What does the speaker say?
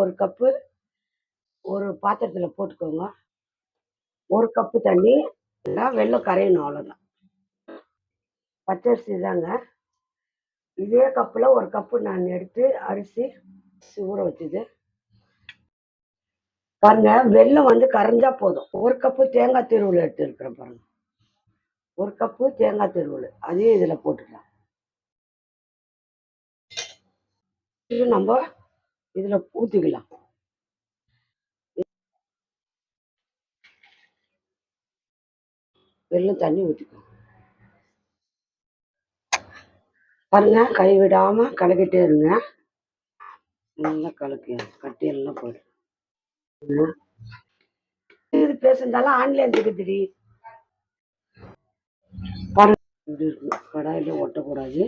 ஒரு கப்பு ஒரு பாத்திரத்தில் போட்டுக்கோங்க. 1 கப்பு தண்ணி, வெல்லம் கரையணும், அவ்வளோதான். பச்சரிசி தாங்க. இதே கப்பில் 1 கப்பு நான் எடுத்து அரிசி ஊற வச்சுது பாருங்க. வெல்லம் வந்து கரைஞ்சா போதும். 1 கப்பு தேங்காய் திருவல் எடுத்து இருக்கிறேன் பாருங்க. 1 கப்பு தேங்காய் திருவல் அதையும் இதில் போட்டுக்கலாம். இது நம்ம இதில் ஊற்றிக்கலாம். வெல்லம் தண்ணி ஊற்றிக்கலாம் பாருங்க. கைவிடாம கலக்கிட்டே இருங்க. நல்லா கலக்கு, கட்டியெல்லாம் போயிடும். இது பேசுறதால ஆன்லைன் இருக்குது பாருங்க. இப்படி இருக்கும். கடாயில ஒட்டக்கூடாது.